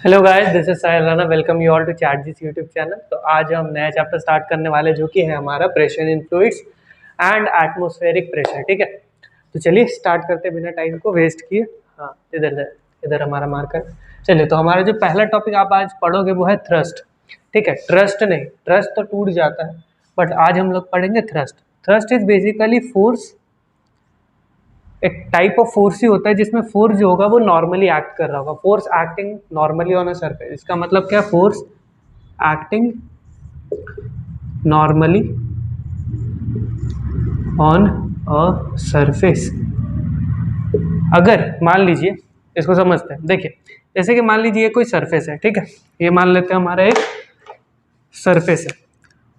Hello guys, this is Sahil Rana. Welcome you all to चैट जीस YouTube channel. तो आज हम नया चैप्टर स्टार्ट करने वाले जो कि है हमारा pressure in fluids and atmospheric pressure. ठीक है, तो चलिए स्टार्ट करते बिना टाइम को वेस्ट किए। हाँ, इधर इधर हमारा मार्कर। चलिए, तो हमारा जो पहला टॉपिक आप आज पढ़ोगे वो है थ्रस्ट। ठीक है, ट्रस्ट नहीं, ट्रस्ट तो टूट जाता है, बट आज हम लोग पढ़ेंगे thrust. Thrust is basically force, एक टाइप ऑफ फोर्स ही होता है जिसमें फोर्स जो होगा वो नॉर्मली एक्ट कर रहा होगा। Force acting normally on a surface, इसका मतलब क्या? Force acting normally on a surface. अगर मान लीजिए, इसको समझते हैं, देखिए जैसे कि मान लीजिए कोई सरफेस है। ठीक है, ये मान लेते हैं हमारा एक सरफेस है,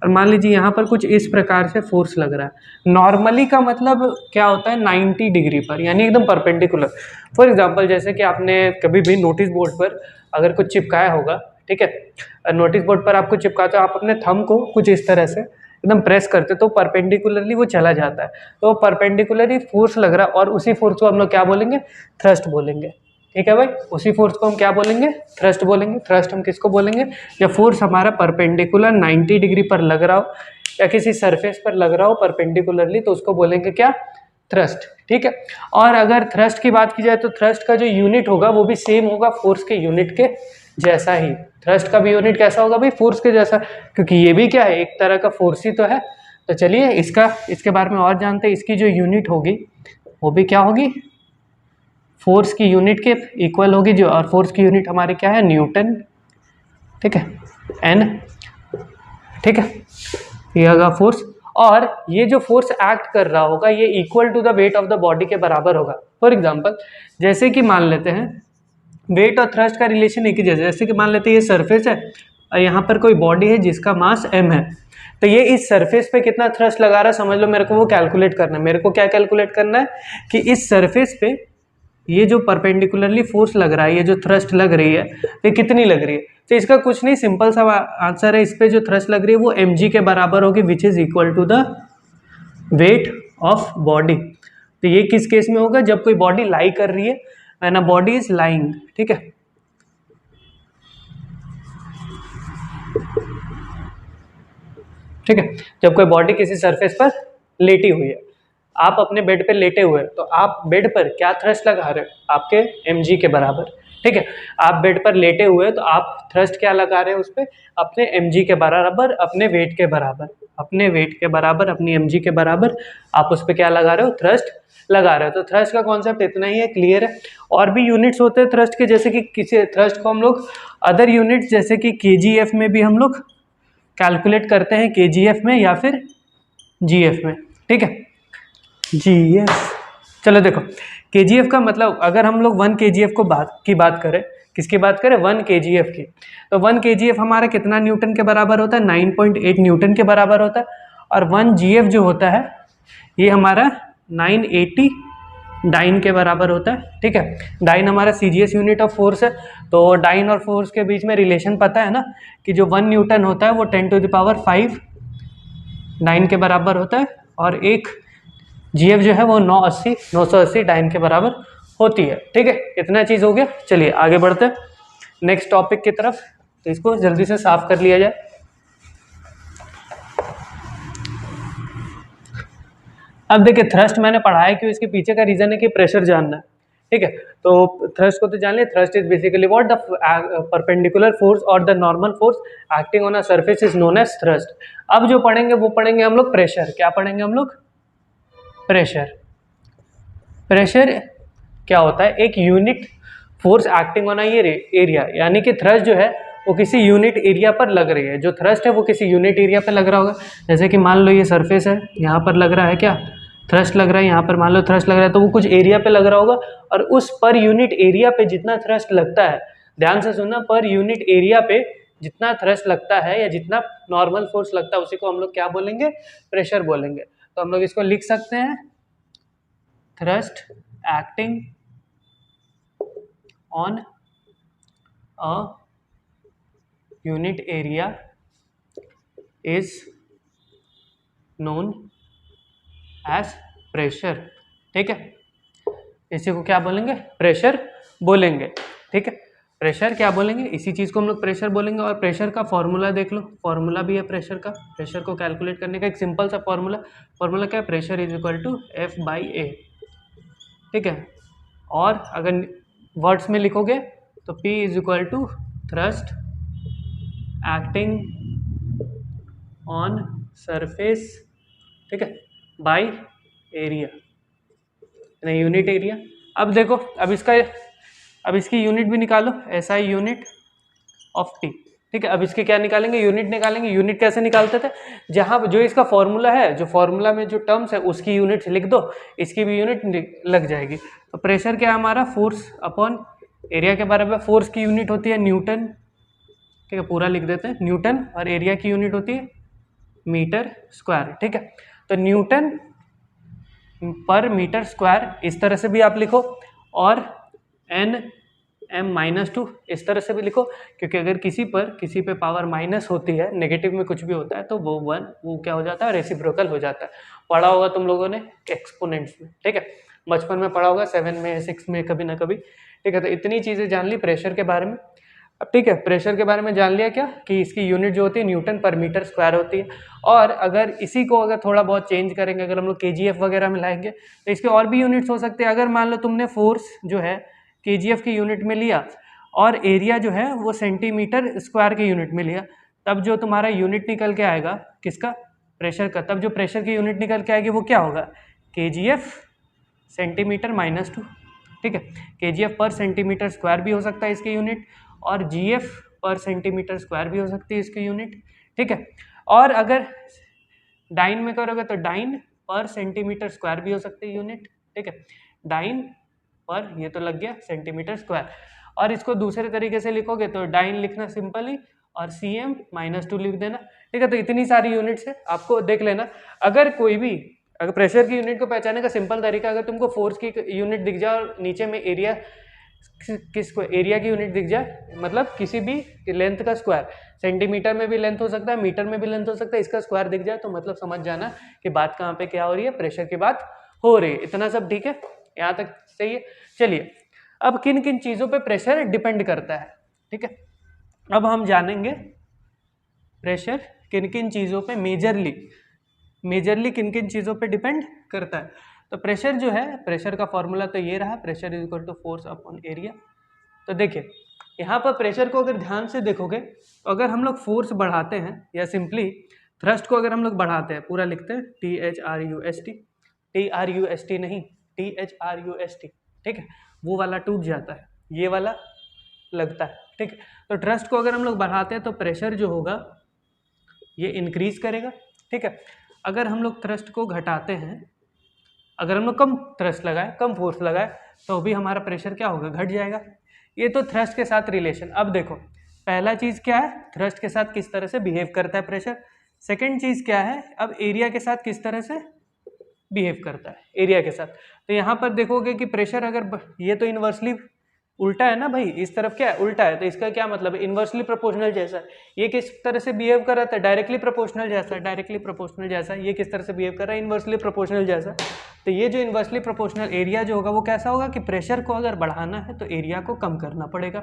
और मान लीजिए यहाँ पर कुछ इस प्रकार से फोर्स लग रहा है। नॉर्मली का मतलब क्या होता है? 90 डिग्री पर, यानी एकदम परपेंडिकुलर। फॉर एग्जांपल, जैसे कि आपने कभी भी नोटिस बोर्ड पर अगर कुछ चिपकाया होगा, ठीक है, नोटिस बोर्ड पर आप कुछ चिपकाते हो, आप अपने थंब को कुछ इस तरह से एकदम प्रेस करते तो परपेंडिकुलरली वो चला जाता है। तो परपेंडिकुलरली फोर्स लग रहा है, और उसी फोर्स को हम लोग क्या बोलेंगे? थ्रस्ट बोलेंगे। ठीक है भाई, उसी फोर्स को हम क्या बोलेंगे? थ्रस्ट बोलेंगे। थ्रस्ट हम किसको बोलेंगे? जब फोर्स हमारा परपेंडिकुलर 90 डिग्री पर लग रहा हो या किसी सरफेस पर लग रहा हो परपेंडिकुलरली, तो उसको बोलेंगे क्या? थ्रस्ट। ठीक है, और अगर थ्रस्ट की बात की जाए तो थ्रस्ट का जो यूनिट होगा वो भी सेम होगा फोर्स के यूनिट के जैसा ही। थ्रस्ट का भी यूनिट कैसा होगा भाई? फोर्स के जैसा, क्योंकि ये भी क्या है? एक तरह का फोर्स ही तो है। तो चलिए इसके बारे में और जानते हैं। इसकी जो यूनिट होगी वो भी क्या होगी? फोर्स की यूनिट के इक्वल होगी जो, और फोर्स की यूनिट हमारी क्या है? न्यूटन। ठीक है, एन। ठीक है, ये होगा फोर्स, और ये जो फोर्स एक्ट कर रहा होगा ये equal to the weight of the body के बराबर होगा। फॉर एग्जांपल, जैसे कि मान लेते हैं वेट और थ्रस्ट का रिलेशन एक ही जैसे, जैसे कि मान लेते हैं ये सरफेस है और यहाँ पर कोई बॉडी है जिसका मास m है, तो ये इस सरफेस पे कितना थ्रस्ट लगा रहा है समझ लो। मेरे को वो कैलकुलेट करना है। मेरे को क्या कैलकुलेट करना है कि इस सरफेस पे ये जो परपेंडिकुलरली फोर्स लग रहा है, ये जो थ्रस्ट लग रही है, ये कितनी लग रही है? तो इसका कुछ नहीं, सिंपल सा आंसर है। इस पे जो थ्रस्ट लग रही है वो mg के बराबर होगी, which is equal to the weight of body. तो ये किस केस में होगा? जब कोई बॉडी लाई कर रही है, when a body is lying. ठीक है, ठीक है, जब कोई बॉडी किसी सरफेस पर लेटी हुई है, आप अपने बेड पे लेटे हुए हैं, तो आप बेड पर क्या थ्रस्ट लगा रहे हो? आपके mg के बराबर। ठीक है, आप बेड पर लेटे हुए हैं तो आप थ्रस्ट क्या लगा रहे हैं उस पर? अपने mg के बराबर, अपने वेट के बराबर, अपने वेट के बराबर, अपनी mg के बराबर आप उस पर क्या लगा रहे हो? थ्रस्ट लगा रहे हो। तो थ्रस्ट का कॉन्सेप्ट इतना ही है, क्लियर है। और भी यूनिट्स होते हैं थ्रस्ट के, जैसे कि किसी थ्रस्ट को हम लोग अदर यूनिट्स जैसे कि kgf में भी हम लोग कैलकुलेट करते हैं, kgf में या फिर gf में। ठीक है, gf, चलो देखो kgf का मतलब, अगर हम लोग 1 kgf की बात करें, किसकी बात करें? 1 kgf की, तो 1 kgf हमारा कितना न्यूटन के बराबर होता है? 9.8 न्यूटन के बराबर होता है। और 1 gf जो होता है ये हमारा 980 डाइन के बराबर होता है। ठीक है, डाइन हमारा सीजीएस यूनिट ऑफ फोर्स है। तो डाइन और फोर्स के बीच में रिलेशन पता है ना, कि जो 1 न्यूटन होता है वो 10⁵ डाइन के बराबर होता है, और एक जीएफ जो है वो 980 डाइन के बराबर होती है। ठीक है, इतना चीज़ हो गया। चलिए आगे बढ़ते हैं नेक्स्ट टॉपिक की तरफ। तो इसको जल्दी से साफ कर लिया जाए। अब देखिए, थ्रस्ट मैंने पढ़ाया क्यों, इसके पीछे का रीजन है कि प्रेशर जानना है। ठीक है, तो थ्रस्ट को तो जान लिया। Thrust is basically what? The perpendicular force और the normal force acting on a surface is known as thrust. अब जो पढ़ेंगे वो पढ़ेंगे हम लोग प्रेशर। क्या पढ़ेंगे हम लोग? प्रेशर। प्रेशर क्या होता है? एक यूनिट फोर्स एक्टिंग ऑन ये एरिया, यानी कि थ्रस्ट जो है वो किसी यूनिट एरिया पर लग रही है। जो थ्रस्ट है वो किसी यूनिट एरिया पर लग रहा होगा। जैसे कि मान लो ये सरफेस है, यहाँ पर लग रहा है क्या? थ्रस्ट लग रहा है। यहाँ पर मान लो थ्रस्ट लग रहा है, तो वो कुछ एरिया पे लग रहा होगा, और उस पर यूनिट एरिया पे जितना थ्रस्ट लगता है, ध्यान से सुनना, पर यूनिट एरिया पे जितना थ्रस्ट लगता है या जितना नॉर्मल फोर्स लगता है उसी को हम लोग क्या बोलेंगे? प्रेशर बोलेंगे। तो हम लोग इसको लिख सकते हैं, thrust acting on a unit area is known as pressure। ठीक है, इसी को क्या बोलेंगे? प्रेशर बोलेंगे। ठीक है, प्रेशर क्या बोलेंगे, इसी चीज़ को हम लोग प्रेशर बोलेंगे। और प्रेशर का फॉर्मूला देख लो, फॉर्मूला भी है प्रेशर का। प्रेशर को कैलकुलेट करने का एक सिंपल सा फॉर्मूला क्या है, pressure is equal to F/A, ठीक है। और अगर वर्ड्स में लिखोगे तो P is equal to thrust acting on surface, ठीक है, बाय एरिया, नहीं यूनिट एरिया। अब देखो, अब इसकी यूनिट भी निकालो, SI यूनिट ऑफ T, ठीक है। अब इसके क्या निकालेंगे, यूनिट निकालेंगे। यूनिट कैसे निकालते थे, जहाँ जो इसका फॉर्मूला है, जो फॉर्मूला में जो टर्म्स है उसकी यूनिट लिख दो, इसकी भी यूनिट लग जाएगी। तो प्रेशर क्या है हमारा, फोर्स अपॉन एरिया के बराबर। फोर्स की यूनिट होती है न्यूटन, ठीक है, पूरा लिख देते हैं न्यूटन, और एरिया की यूनिट होती है मीटर स्क्वायर, ठीक है। तो न्यूटन पर मीटर स्क्वायर इस तरह से भी आप लिखो, और Nm-2 इस तरह से भी लिखो, क्योंकि अगर किसी पे पावर माइनस होती है, नेगेटिव में कुछ भी होता है, तो वो क्या हो जाता है, रेसिप्रोकल हो जाता है। पढ़ा होगा तुम लोगों ने एक्सपोनेंट्स में, ठीक है, बचपन में पढ़ा होगा, 7 में 6 में कभी ना कभी, ठीक है। तो इतनी चीज़ें जान ली प्रेशर के बारे में। अब ठीक है, प्रेशर के बारे में जान लिया क्या, कि इसकी यूनिट जो होती है न्यूटन पर मीटर स्क्वायर होती है। और अगर इसी को अगर थोड़ा बहुत चेंज करेंगे, अगर हम लोग KGF वगैरह में लाएंगे, तो इसके और भी यूनिट्स हो सकते हैं। अगर मान लो तुमने फोर्स जो है KGF की यूनिट में लिया, और एरिया जो है वो सेंटीमीटर स्क्वायर की यूनिट में लिया, तब जो तुम्हारा यूनिट निकल के आएगा किसका, प्रेशर का, तब जो प्रेशर की यूनिट निकल के आएगी वो क्या होगा, KGF सेंटीमीटर -2, ठीक है। KGF पर सेंटीमीटर स्क्वायर भी हो सकता है इसकी यूनिट, और GF पर सेंटीमीटर स्क्वायर भी हो सकती है इसकी यूनिट, ठीक है। और अगर डाइन में करोगे तो डाइन पर सेंटीमीटर स्क्वायर भी हो सकती है यूनिट, ठीक है। डाइन पर, ये तो लग गया सेंटीमीटर स्क्वायर। और इसको दूसरे तरीके से लिखोगे तो डाइन लिखना सिंपली, और CM -2 लिख देना, ठीक है। तो इतनी सारी यूनिट्स है, आपको देख लेना। अगर प्रेशर की यूनिट को पहचानने का सिंपल तरीका, अगर तुमको फोर्स की यूनिट दिख जाए और नीचे में एरिया एरिया की यूनिट दिख जाए, मतलब किसी भी लेंथ का स्क्वायर, सेंटीमीटर में भी लेंथ हो सकता है, मीटर में भी लेंथ हो सकता है, इसका स्क्वायर दिख जाए, तो मतलब समझ जाना कि बात कहाँ पे क्या हो रही है, प्रेशर की बात हो रही है। इतना सब ठीक है, यहाँ तक सही है। चलिए, अब किन किन चीज़ों पे प्रेशर डिपेंड करता है, ठीक है। अब हम जानेंगे प्रेशर किन किन चीज़ों पे मेजरली किन किन चीज़ों पे डिपेंड करता है। तो प्रेशर जो है, प्रेशर का फॉर्मूला तो ये रहा, pressure is equal to force upon area. तो देखिए, यहाँ पर प्रेशर को अगर ध्यान से देखोगे, तो अगर हम लोग फोर्स बढ़ाते हैं, या सिंपली थ्रस्ट को अगर हम लोग बढ़ाते हैं, पूरा लिखते हैं THRUST नहीं, THRUST, ठीक है, वो वाला टूट जाता है, ये वाला लगता है, ठीक है। तो थ्रस्ट को अगर हम लोग बढ़ाते हैं तो प्रेशर जो होगा ये इंक्रीज करेगा, ठीक है। अगर हम लोग थ्रस्ट को घटाते हैं, अगर हम लोग कम थ्रस्ट लगाए, कम फोर्स लगाए, तो भी हमारा प्रेशर क्या होगा, घट जाएगा। ये तो थ्रस्ट के साथ रिलेशन। अब देखो, पहला चीज़ क्या है, थ्रस्ट के साथ किस तरह से बिहेव करता है प्रेशर। सेकंड चीज़ क्या है, अब एरिया के साथ किस तरह से बिहेव करता है, एरिया के साथ। तो यहाँ पर देखोगे कि प्रेशर अगर ये तो इनवर्सली उल्टा है ना भाई, इस तरफ क्या है, उल्टा है, तो इसका क्या मतलब है, इनवर्सली प्रोपोर्शनल जैसा। ये किस तरह से बिहेव कर रहा था, डायरेक्टली प्रोपोर्शनल जैसा, डायरेक्टली प्रोपोर्शनल जैसा। ये किस तरह से बिहेव कर रहा है, इनवर्सली प्रोपोर्शनल जैसा। तो ये जो इनवर्सली प्रोपोर्शनल एरिया जो होगा वो कैसा होगा, कि प्रेशर को अगर बढ़ाना है तो एरिया को कम करना पड़ेगा।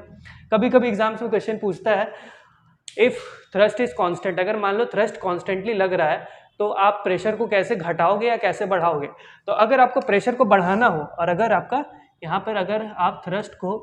कभी कभी एग्जाम्स में क्वेश्चन पूछता है, इफ थ्रस्ट इज कांस्टेंट, अगर मान लो थ्रस्ट कॉन्स्टेंटली लग रहा है, तो आप प्रेशर को कैसे घटाओगे या कैसे बढ़ाओगे। तो अगर आपको प्रेशर को बढ़ाना हो, और अगर आपका यहाँ पर अगर आप थ्रस्ट को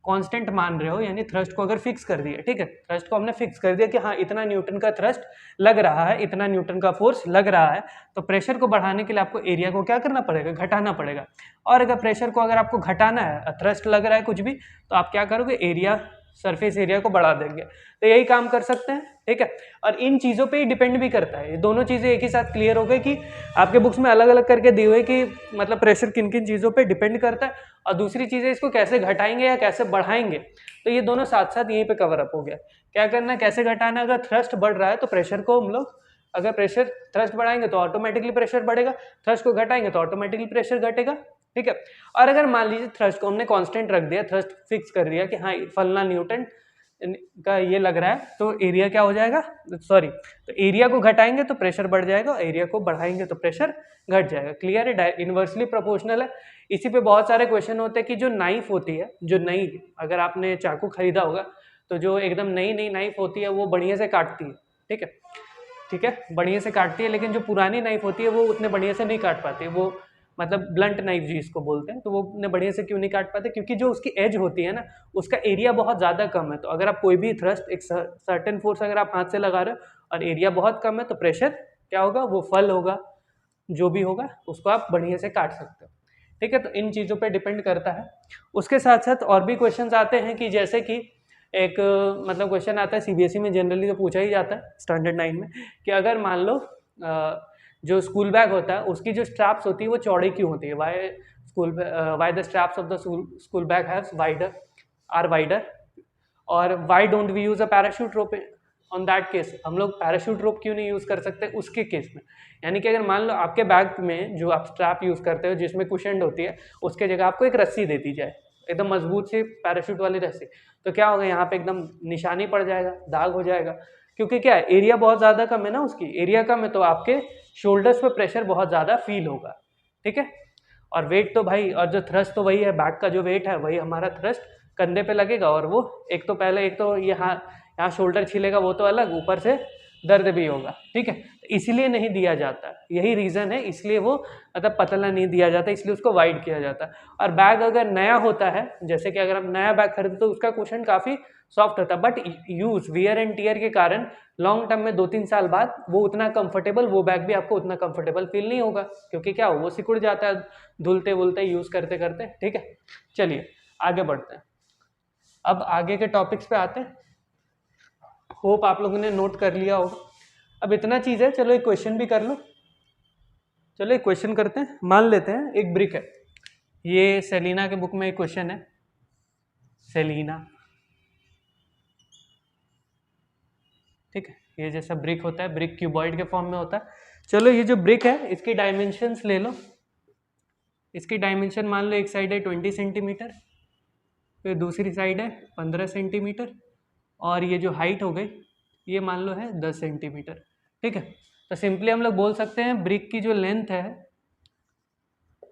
कांस्टेंट मान रहे हो, यानी थ्रस्ट को अगर फिक्स कर दिया, ठीक है, थ्रस्ट को हमने फिक्स कर दिया कि हाँ इतना न्यूटन का थ्रस्ट लग रहा है, इतना न्यूटन का फोर्स लग रहा है, तो प्रेशर को बढ़ाने के लिए आपको एरिया को क्या करना पड़ेगा, घटाना पड़ेगा। और अगर प्रेशर को अगर आपको घटाना है, थ्रस्ट लग रहा है कुछ भी, तो आप क्या करोगे, एरिया, सरफेस एरिया को बढ़ा देंगे। तो यही काम कर सकते हैं, ठीक है। और इन चीज़ों पे ही डिपेंड भी करता है, ये दोनों चीज़ें एक ही साथ क्लियर हो गई कि आपके बुक्स में अलग अलग करके दी हुई कि मतलब प्रेशर किन किन चीज़ों पे डिपेंड करता है, और दूसरी चीज़ें इसको कैसे घटाएंगे या कैसे बढ़ाएंगे। तो ये दोनों साथ साथ यहीं पे कवर अप हो गया। क्या करना है, कैसे घटाना है। अगर थ्रस्ट बढ़ रहा है तो प्रेशर को हम लोग, अगर प्रेशर थ्रस्ट बढ़ाएंगे तो ऑटोमेटिकली प्रेशर बढ़ेगा, थ्रस्ट को घटाएंगे तो ऑटोमेटिकली प्रेशर घटेगा, ठीक है। और अगर मान लीजिए थ्रस्ट को हमने कांस्टेंट रख दिया, थ्रस्ट फिक्स कर दिया कि हाँ फलना न्यूटन का ये लग रहा है तो एरिया क्या हो जाएगा, सॉरी, तो एरिया को घटाएंगे तो प्रेशर बढ़ जाएगा, एरिया को बढ़ाएंगे तो प्रेशर घट जाएगा। क्लियर है, इन्वर्सली प्रोपोर्शनल है। इसी पे बहुत सारे क्वेश्चन होते हैं कि जो नाइफ होती है, जो नई, अगर आपने चाकू खरीदा होगा तो जो एकदम नई नई नाइफ होती है वो बढ़िया से काटती है, ठीक है, ठीक है, बढ़िया से काटती है, लेकिन जो पुरानी नाइफ होती है वो उतने बढ़िया से नहीं काट पाती है, वो मतलब ब्लंट नाइफ जिसको बोलते हैं, तो वो उतने बढ़िया से क्यों नहीं काट पाते, क्योंकि जो उसकी एज होती है ना, उसका एरिया बहुत ज़्यादा कम है। तो अगर आप कोई भी थ्रस्ट एक सर्टेन फोर्स अगर आप हाथ से लगा रहे हो और एरिया बहुत कम है तो प्रेशर क्या होगा, वो फल होगा, जो भी होगा उसको आप बढ़िया से काट सकते हो, ठीक है। तो इन चीज़ों पे डिपेंड करता है। उसके साथ साथ और भी क्वेश्चंस आते हैं कि जैसे कि एक मतलब क्वेश्चन आता है सीबीएसई में, जनरली तो पूछा ही जाता है स्टैंडर्ड 9 में, कि अगर मान लो जो स्कूल बैग होता है उसकी जो स्ट्रैप्स होती है वो चौड़ी क्यों होती है, why the straps of the school bag have wider, और why don't we use a parachute rope on that case, हम लोग पैराशूट रोप क्यों नहीं यूज कर सकते उसके केस में। यानी कि अगर मान लो आपके बैग में जो आप स्ट्रैप यूज करते हो जिसमें कुशन्ड होती है, उसके जगह आपको एक रस्सी दे दी जाए, एकदम मजबूत सी पैराशूट वाली रस्सी, तो क्या होगा, यहाँ पे एकदम निशानी पड़ जाएगा, दाग हो जाएगा, क्योंकि क्या है, एरिया बहुत ज़्यादा कम है ना, उसकी एरिया कम है तो आपके शोल्डर्स पे प्रेशर बहुत ज़्यादा फील होगा, ठीक है। और वेट तो भाई, और जो थ्रस्ट तो वही है, बैक का जो वेट है वही हमारा थ्रस्ट कंधे पे लगेगा, और वो एक तो पहले एक तो यहाँ शोल्डर छिलेगा वो तो अलग, ऊपर से दर्द भी होगा, ठीक है। इसीलिए नहीं दिया जाता, यही रीज़न है, इसलिए वो मतलब पतला नहीं दिया जाता, इसलिए उसको वाइड किया जाता है। और बैग अगर नया होता है, जैसे कि अगर हम नया बैग खरीदते तो उसका कुशन काफ़ी सॉफ्ट होता है, but use wear and tear के कारण लॉन्ग टर्म में 2-3 साल बाद वो उतना कंफर्टेबल, वो बैग भी आपको उतना कंफर्टेबल फील नहीं होगा, क्योंकि क्या हो, वो सिकुड़ जाता है धुलते वुलते यूज़ करते करते, ठीक है। चलिए आगे बढ़ते हैं, अब आगे के टॉपिक्स पे आते हैं। होप आप लोगों ने नोट कर लिया होगा। अब इतना चीज़ है, चलो एक क्वेश्चन भी कर लो, चलो एक क्वेश्चन करते हैं। मान लेते हैं एक ब्रिक है, ये सेलिना के बुक में एक क्वेश्चन है, सेलिना, ठीक है, ये जैसा ब्रिक होता है, ब्रिक क्यूबॉइड के फॉर्म में होता है। चलो ये जो ब्रिक है इसकी डायमेंशंस ले लो, इसकी डायमेंशन मान लो एक साइड है 20 सेंटीमीटर, फिर दूसरी साइड है 15 सेंटीमीटर, और ये जो हाइट हो गई ये मान लो है 10 सेंटीमीटर, ठीक है। तो सिंपली हम लोग बोल सकते हैं ब्रिक की जो लेंथ है,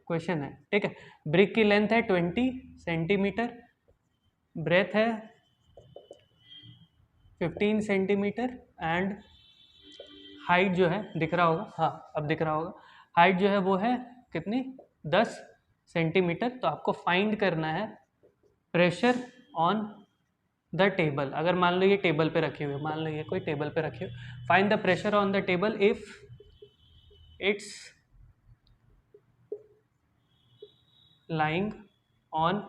क्वेश्चन है, ठीक है, ब्रिक की लेंथ है 20 सेंटीमीटर, ब्रेथ है 15 सेंटीमीटर, एंड हाइट जो है दिख रहा होगा, हाँ अब दिख रहा होगा, हाइट जो है वो है कितनी, 10 सेंटीमीटर। तो आपको फाइंड करना है प्रेशर ऑन द टेबल। अगर मान लो ये टेबल पे रखी हुई है, मान लो ये कोई टेबल पे रखी हुई, find the pressure on the table if it's lying on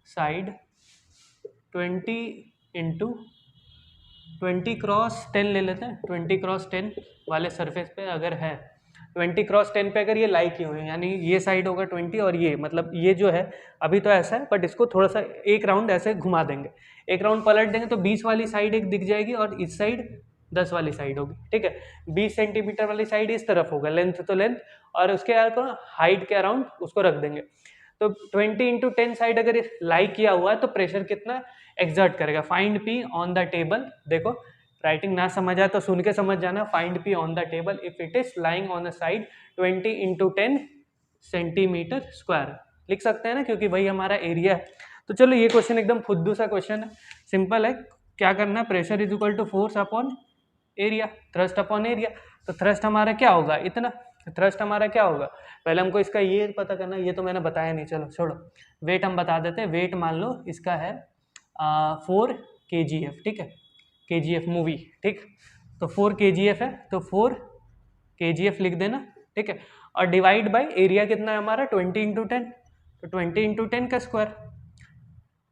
side 20x10 ले लेते हैं, 20x10 वाले सरफेस पे अगर है, 20x10 पे अगर ये लाई की हुई है, यानी ये साइड होगा 20 और ये मतलब ये जो है अभी तो ऐसा है, बट इसको थोड़ा सा एक राउंड ऐसे घुमा देंगे, एक राउंड पलट देंगे तो 20 वाली साइड एक दिख जाएगी और इस साइड 10 वाली साइड होगी, ठीक है। 20 सेंटीमीटर वाली साइड इस तरफ होगा, लेंथ तो लेंथ, और उसके हाइट के अराउंड उसको रख देंगे। तो 20x10 साइड अगर लाई किया हुआ है तो प्रेशर कितना एक्सर्ट करेगा, find P on the table. देखो राइटिंग ना समझ आए तो सुन के समझ जाना, find P on the table if it is lying on the side 20x10 centimetre square, लिख सकते हैं ना, क्योंकि वही हमारा एरिया है। तो चलो ये क्वेश्चन एकदम फुद्दू सा क्वेश्चन है, सिंपल है, क्या करना है, pressure is equal to force upon area, thrust upon area. तो थ्रस्ट हमारा क्या होगा, इतना, थ्रस्ट हमारा क्या होगा, पहले हमको इसका ये पता करना, ये तो मैंने बताया नहीं, चलो छोड़ो, वेट हम बता देते हैं। वेट मान लो इसका है 4 kgf, ठीक है, kgf मूवी, ठीक, तो 4 kgf है, तो 4 kgf लिख देना, ठीक है, और डिवाइड बाय एरिया कितना है हमारा 20x10, तो 20x10 का स्क्वायर,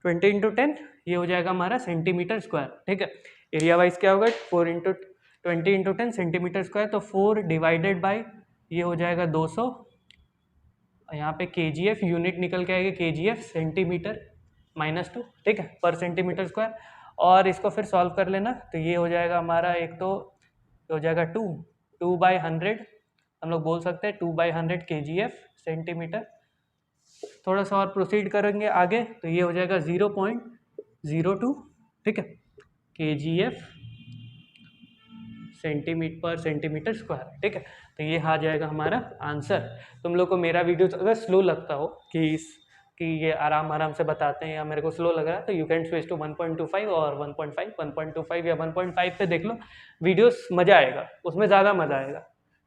20x10 ये हो जाएगा हमारा सेंटीमीटर स्क्वायर, ठीक है। एरिया वाइज क्या होगा 20x10 सेंटीमीटर स्क्वायर, तो 4 डिवाइडेड बाय ये हो जाएगा 200, यहाँ पे kgf यूनिट निकल के आएगा, kgf सेंटीमीटर -2, ठीक है, पर सेंटीमीटर स्क्वायर। और इसको फिर सॉल्व कर लेना, तो ये हो जाएगा हमारा, एक तो हो जाएगा 2/100, हम लोग बोल सकते हैं 2/100 kgf सेंटीमीटर। थोड़ा सा और प्रोसीड करेंगे आगे तो ये हो जाएगा 0.02 ठीक है, kgf सेंटीमीटर पर सेंटीमीटर स्क्वायर। ठीक है, तो ये आ जाएगा हमारा आंसर। तुम लोग को मेरा वीडियो अगर स्लो लगता हो कि ये आराम आराम से बताते हैं या मेरे को स्लो लग रहा है, तो यू कैन स्विच टू 1.25 और 1.5, 1.25 या 1.5 पे देख लो वीडियोस, मज़ा आएगा उसमें, ज़्यादा मज़ा आएगा।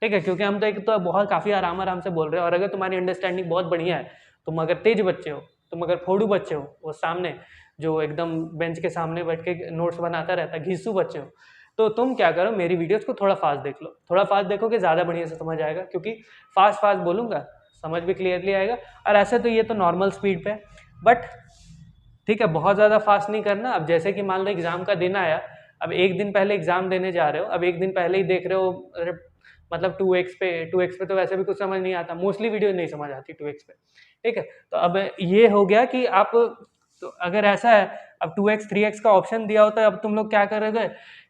ठीक है, क्योंकि हम तो एक तो बहुत काफ़ी आराम आराम से बोल रहे हैं, और अगर तुम्हारी अंडरस्टैंडिंग बहुत बढ़िया है, तुम अगर तेज बच्चे हो, तुम अगर फोड़ू बच्चे हो, वो सामने जो एकदम बेंच के सामने बैठ के नोट्स बनाता रहता है, घिसू बच्चे हो, तो तुम क्या करो, मेरी वीडियोस को थोड़ा फास्ट देख लो, थोड़ा फास्ट देखोगे ज़्यादा बढ़िया से समझ आएगा, क्योंकि फास्ट फास्ट बोलूँगा समझ भी क्लियरली आएगा। और ऐसे तो ये तो नॉर्मल स्पीड पे है, बट ठीक है, बहुत ज़्यादा फास्ट नहीं करना। अब जैसे कि मान लो एग्जाम का दिन आया, अब एक दिन पहले एग्जाम देने जा रहे हो, अब एक दिन पहले ही देख रहे हो, अरे मतलब 2x पे तो वैसे भी कुछ समझ नहीं आता, मोस्टली वीडियो नहीं समझ आती 2x पे। ठीक है, तो अब ये हो गया कि आप, तो अगर ऐसा है, अब 2x 3x का ऑप्शन दिया होता है, अब तुम लोग क्या करोगे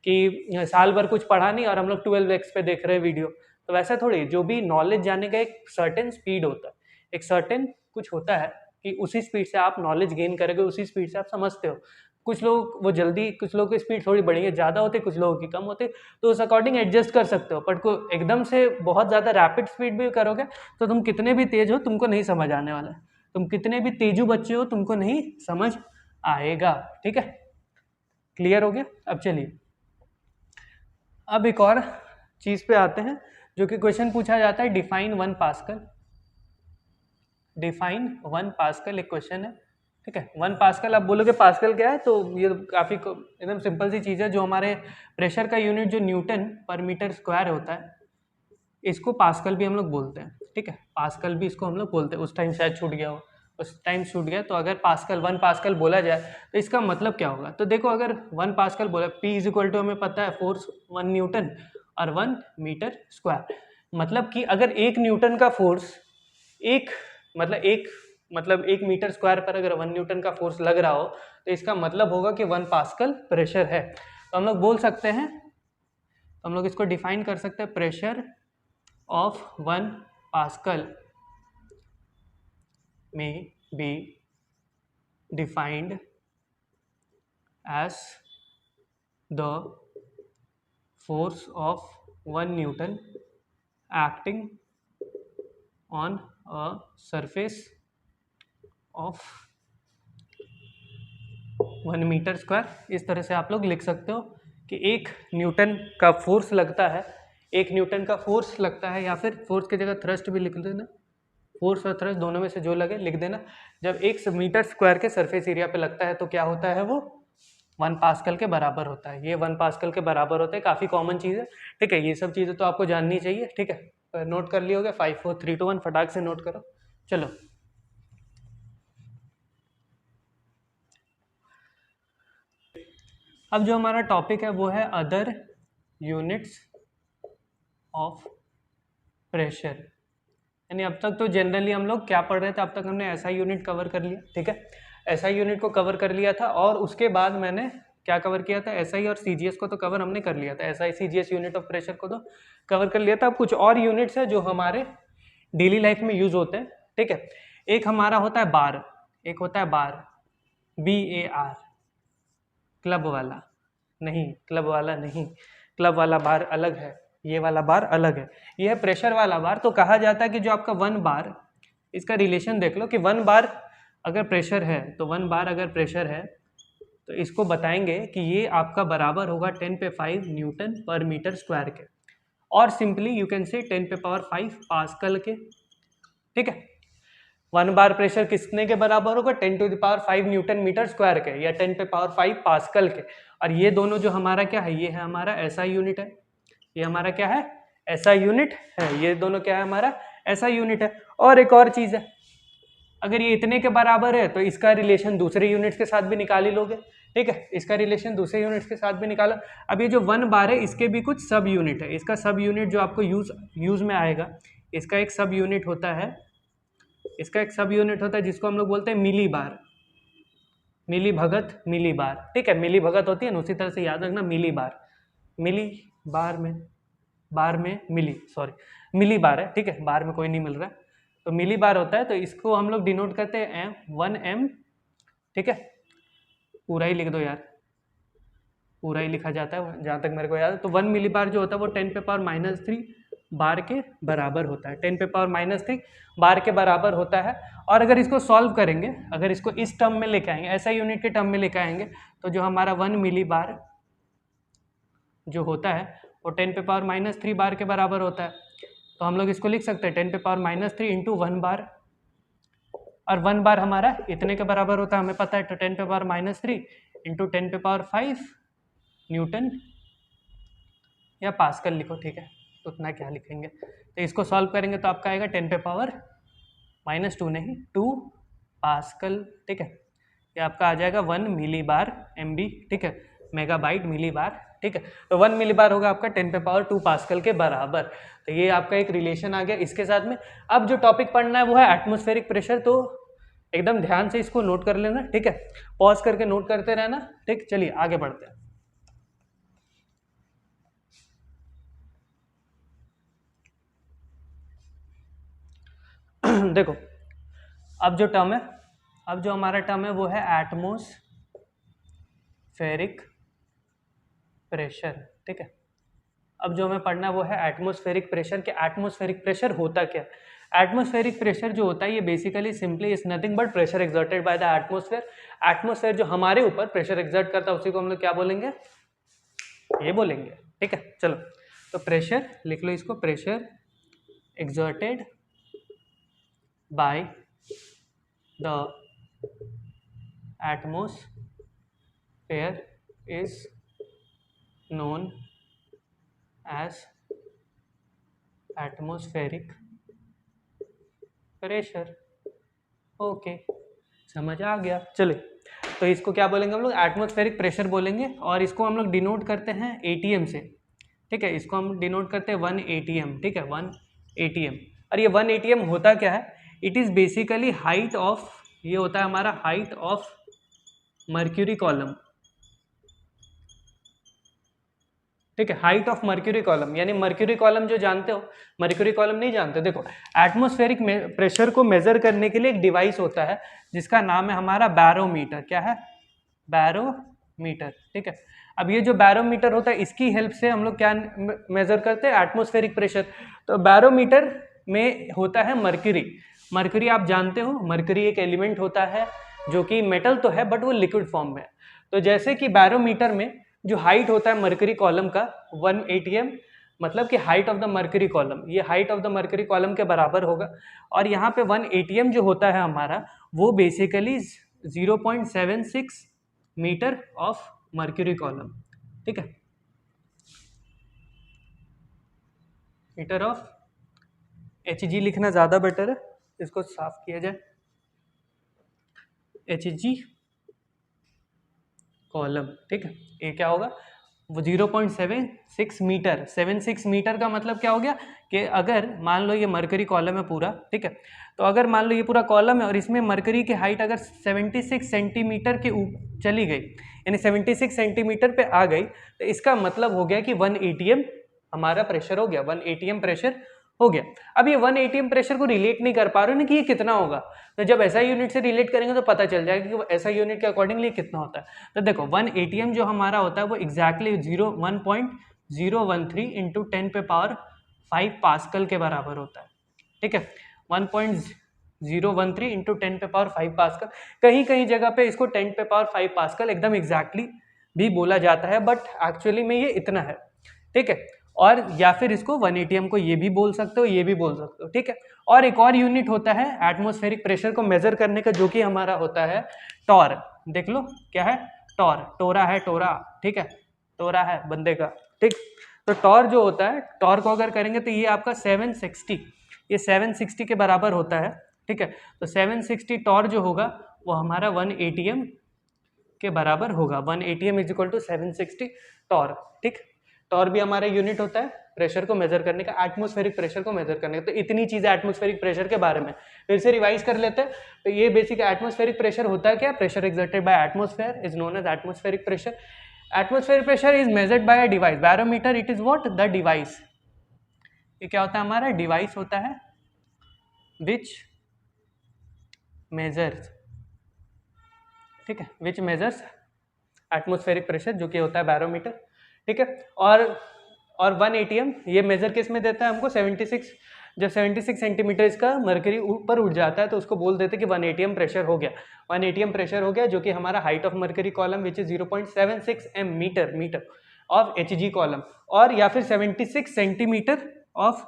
कि साल भर कुछ पढ़ा नहीं और हम लोग 12x पे देख रहे हैं वीडियो, तो वैसा थोड़ी, जो भी नॉलेज जाने का एक सर्टेन स्पीड होता है, एक सर्टेन कुछ होता है कि उसी स्पीड से आप नॉलेज गेन करोगे, उसी स्पीड से आप समझते हो। कुछ लोग वो जल्दी, कुछ लोगों की स्पीड थोड़ी बढ़ी है, ज़्यादा होती है, कुछ लोगों की कम होती है, तो उस अकॉर्डिंग एडजस्ट कर सकते हो। बट को एकदम से बहुत ज़्यादा रैपिड स्पीड भी करोगे तो तुम कितने भी तेज हो तुमको नहीं समझ आने वाला है, तुम कितने भी तेजू बच्चे हो तुमको नहीं समझ आएगा। ठीक है, क्लियर हो गया। अब चलिए, अब एक और चीज़ पे आते हैं, जो कि क्वेश्चन पूछा जाता है, डिफाइन 1 पास्कल। डिफाइन 1 पास्कल एक क्वेश्चन है। ठीक है, 1 पास्कल, आप बोलोगे पास्कल क्या है, तो ये काफ़ी एकदम सिंपल सी चीज़ है, जो हमारे प्रेशर का यूनिट जो न्यूटन पर मीटर स्क्वायर होता है, इसको पास्कल भी हम लोग बोलते हैं। ठीक है, पास्कल भी इसको हम लोग बोलते हैं। उस टाइम शायद छूट गया हो, उस टाइम छूट गया, तो अगर पास्कल 1 पास्कल बोला जाए तो इसका मतलब क्या होगा। तो देखो, अगर 1 पास्कल बोला, P इज इक्वल टू हमें पता है फोर्स 1 न्यूटन और 1 मीटर स्क्वायर, मतलब कि अगर 1 न्यूटन का फोर्स, एक मतलब 1 मीटर स्क्वायर पर अगर 1 न्यूटन का फोर्स लग रहा हो, तो इसका मतलब होगा कि 1 पास्कल प्रेशर है। तो हम लोग बोल सकते हैं, तो हम लोग इसको डिफाइन कर सकते हैं, प्रेशर ऑफ 1 पास्कल में be defined as the force of 1 newton acting on a surface of 1 metre square. इस तरह से आप लोग लिख सकते हो कि 1 न्यूटन का फोर्स लगता है, 1 न्यूटन का फोर्स लगता है, या फिर फोर्स की जगह थ्रस्ट भी लिख देना, फोर्स और थ्रस्ट दोनों में से जो लगे लिख देना। जब 1 मीटर स्क्वायर के सरफेस एरिया पे लगता है तो क्या होता है, वो 1 पास्कल के बराबर होता है। ये 1 पास्कल के बराबर होता है, काफ़ी कॉमन चीज़ है। ठीक है, ये सब चीज़ें तो आपको जाननी चाहिए। ठीक है, नोट कर लियोगे, 5 4 3 2 1 फटाक से नोट करो। चलो, अब जो हमारा टॉपिक है वो है अदर यूनिट्स ऑफ प्रेशर। यानी अब तक तो जनरली हम लोग क्या पढ़ रहे थे, अब तक हमने एसआई यूनिट कवर कर लिया। ठीक है, एसआई यूनिट को कवर कर लिया था, और उसके बाद मैंने क्या कवर किया था, एसआई और सीजीएस को तो कवर हमने कर लिया था, SI CGS unit of pressure को तो कवर कर लिया था। अब कुछ और यूनिट्स है जो हमारे डेली लाइफ में यूज होते हैं। ठीक है, एक हमारा होता है बार, एक होता है बार, BAR, क्लब वाला नहीं, क्लब वाला नहीं, क्लब वाला बार अलग है, ये वाला बार अलग है, ये है प्रेशर वाला बार। तो कहा जाता है कि जो आपका 1 बार, इसका रिलेशन देख लो कि 1 बार अगर प्रेशर है, तो 1 बार अगर प्रेशर है तो इसको बताएंगे कि ये आपका बराबर होगा 10 पे 5 न्यूटन पर मीटर स्क्वायर के, और सिंपली यू कैन से 10 पे पावर 5 पास्कल के। ठीक है, 1 बार प्रेशर किसने के बराबर होगा, 10 to the power 5 newton metre square के, या 10 पे पावर 5 पास्कल के। और ये दोनों जो हमारा क्या है, ये है हमारा ऐसा यूनिट है, ये हमारा क्या है, ऐसा यूनिट है, ये दोनों क्या है, हमारा ऐसा यूनिट है। और एक और चीज़ है, अगर ये इतने के बराबर है तो इसका रिलेशन दूसरे यूनिट्स के साथ भी निकाल ही लोगे। ठीक है, इसका रिलेशन दूसरे यूनिट्स के साथ भी निकालो। अब ये जो 1 बार है, इसके भी कुछ सब यूनिट है, इसका सब यूनिट जो आपको यूज में आएगा, इसका एक सब यूनिट होता है, इसका एक सब यूनिट होता है जिसको हम लोग बोलते हैं मिली बार, मिली भगत, मिली बार। ठीक है, मिली भगत होती है ना, उसी तरह से याद रखना मिली बार, मिली बार में मिली, सॉरी मिली बार है। ठीक है, बार में कोई नहीं मिल रहा है, तो मिली बार होता है, तो इसको हम लोग डिनोट करते हैं 1 m। ठीक है, पूरा ही लिख दो यार, पूरा ही लिखा जाता है जहाँ तक मेरे को याद है। तो 1 मिली बार जो होता है वो 10⁻³ बार के बराबर होता है, 10⁻³ बार के बराबर होता है। और अगर इसको सॉल्व करेंगे, अगर इसको इस टर्म में लेके आएंगे, ऐसा यूनिट के टर्म में लेके आएंगे, तो जो हमारा 1 मिली बार जो होता है वो 10⁻³ बार के बराबर होता है। तो हम लोग इसको लिख सकते हैं 10⁻³ इंटू 1 बार, और 1 बार हमारा इतने के बराबर होता है हमें पता है, तो 10⁻³ इंटू 10⁵ न्यूटन या पास्कल लिखो, ठीक है, उतना क्या लिखेंगे। तो इसको सॉल्व करेंगे तो आपका आएगा 10⁻² नहीं 2 पास्कल, ठीक है। ये आपका आ जाएगा 1 मिली बार MB, ठीक है, मेगाबाइट मिली बार, ठीक है। तो 1 मिली बार होगा आपका 10⁻² पास्कल के बराबर। तो ये आपका एक रिलेशन आ गया इसके साथ में। अब जो टॉपिक पढ़ना है वो है एटमॉस्फेरिक प्रेशर, तो एकदम ध्यान से इसको नोट कर लेना, ठीक है, पॉज करके नोट करते रहना, ठीक। चलिए आगे बढ़ते हैं। देखो अब जो टर्म है, अब जो हमारा टर्म है वो है एटमॉस्फेरिक प्रेशर, ठीक है। अब जो हमें पढ़ना है वो है एटमॉस्फेरिक प्रेशर। कि एटमॉस्फेरिक प्रेशर होता क्या है। एटमॉस्फेरिक प्रेशर जो होता है ये basically simply is nothing but pressure exerted by the atmosphere. Atmosphere जो हमारे ऊपर प्रेशर एक्सर्ट करता है उसी को हम लोग क्या बोलेंगे, ये बोलेंगे, ठीक है। चलो तो प्रेशर लिख लो इसको, pressure exerted by the atmosphere is known as atmospheric pressure. Okay, समझ आ गया। चलिए तो इसको क्या बोलेंगे हम लोग, एटमॉस्फेरिक प्रेशर बोलेंगे, और इसको हम लोग डिनोट करते हैं ATM से, ठीक है। इसको हम डिनोट करते हैं 1 ATM, ठीक है, 1 ATM। और ये 1 ATM होता क्या है, it is basically height of, ये होता है हमारा हाइट ऑफ मर्क्यूरी कॉलम, ठीक है, हाइट ऑफ मर्क्यूरी कॉलम। यानी मर्क्यूरी कॉलम जो जानते हो, मर्क्यूरी कॉलम नहीं जानते, देखो एटमॉस्फेरिक प्रेशर को मेजर करने के लिए एक डिवाइस होता है जिसका नाम है हमारा बैरोमीटर। क्या है, बैरोमीटर, ठीक है। अब ये जो बैरोमीटर होता है इसकी हेल्प से हम लोग क्या मेजर करते हैं, एटमॉस्फेरिक प्रेशर। तो बैरोमीटर में होता है मर्क्यूरी। मर्क्यूरी आप जानते हो, मर्क्यूरी एक एलिमेंट होता है जो कि मेटल तो है बट वो लिक्विड फॉर्म में है। तो जैसे कि बैरोमीटर में जो हाइट होता है मर्क्यूरी कॉलम का 1 ATM, मतलब कि height of the mercury column, ये height of the mercury column के बराबर होगा। और यहाँ पे 1 ATM जो होता है हमारा वो basically 0.76 metre of mercury column, ठीक है, मीटर ऑफ HG लिखना ज़्यादा बेटर है, इसको साफ किया जाए, HG कॉलम, ठीक है। ये क्या होगा, वो 0.76 मीटर। 76 मीटर का मतलब क्या हो गया कि अगर मान लो ये मरकरी कॉलम है पूरा, ठीक है, तो अगर मान लो ये पूरा कॉलम है और इसमें मरकरी की हाइट अगर 76 सेंटीमीटर के ऊपर चली गई, यानी 76 सेंटीमीटर पे आ गई, तो इसका मतलब हो गया कि 1 ATM हमारा प्रेशर हो गया, 1 ATM प्रेशर हो गया। अब ये 1 ATM प्रेशर को रिलेट नहीं कर पा रहे हो ना कि ये कितना होगा, तो जब ऐसा यूनिट से रिलेट करेंगे तो पता चल जाएगा कि वो ऐसा यूनिट के अकॉर्डिंगली कितना होता है। तो देखो 1 ATM जो हमारा होता है वो एग्जैक्टली 1.013 इंटू 10⁵ पास्कल के बराबर होता है, ठीक है, 1.013 इंटू 10⁵ पास्कल। कहीं कहीं जगह पे इसको 10⁵ पास्कल एकदम एग्जैक्टली भी बोला जाता है, बट एक्चुअली में ये इतना है, ठीक है। और या फिर इसको 1 ATM को ये भी बोल सकते हो, ये भी बोल सकते हो, ठीक है। और एक और यूनिट होता है एटमॉस्फेरिक प्रेशर को मेजर करने का, जो कि हमारा होता है टॉर। देख लो क्या है, टॉर, टोरा है, टोरा, ठीक है, टोरा है बंदे का, ठीक। तो टॉर जो होता है, टॉर को अगर करेंगे तो ये आपका 760, ये 760 के बराबर होता है, ठीक है। तो 760 टॉर जो होगा वो हमारा 1 ATM के बराबर होगा। 1 ATM is equal to 760 torr, ठीक। टॉर भी हमारा यूनिट होता है प्रेशर को मेजर करने का, एटमॉस्फेरिक प्रेशर को मेजर करने का। तो इतनी चीजें एटमॉस्फेरिक प्रेशर के बारे में फिर से रिवाइज कर लेते हैं। तो ये बेसिक एटमॉस्फेरिक प्रेशर होता है क्या, pressure exerted by atmosphere is known as atmospheric pressure. Atmospheric pressure is measured by a device, barometer it is what, the device. ये क्या होता है हमारा, डिवाइस होता है विच मेजर्स, ठीक है, विच मेजर्स एटमॉस्फेरिक प्रेशर जो कि होता है बैरोमीटर, ठीक है। और 1 ATM ये मेजर किस में देता है हमको 76, जब 76 सेंटीमीटर इसका मरकरी ऊपर उठ जाता है तो उसको बोल देते हैं कि 1 ATM प्रेशर हो गया, 1 ATM प्रेशर हो गया, जो कि हमारा height of mercury column which is 0.76 metre of HG column, और या फिर 76 सेंटीमीटर ऑफ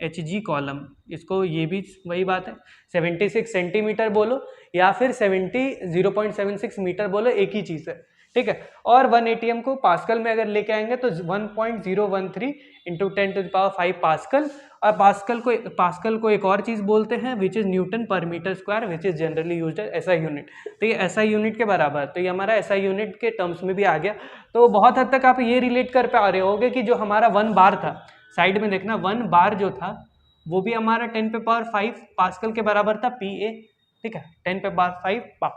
HG कॉलम, इसको ये भी वही बात है 76 सेंटीमीटर बोलो या फिर 0.76 मीटर बोलो, एक ही चीज़ है, ठीक है। और 1 ATM को पास्कल में अगर लेके आएंगे तो 1.013 इंटू 10⁵ पास्कल, और पास्कल को एक और चीज़ बोलते हैं विच इज़ न्यूटन पर metre square, which is generally used as SI unit. तो ये SI यूनिट के बराबर, तो ये हमारा SI यूनिट के टर्म्स में भी आ गया। तो बहुत हद तक आप ये रिलेट कर पा रहे होगे कि जो हमारा 1 बार था, साइड में देखना 1 बार जो था वो भी हमारा 10⁵ पास्कल के बराबर था, PA, ठीक है, 10⁵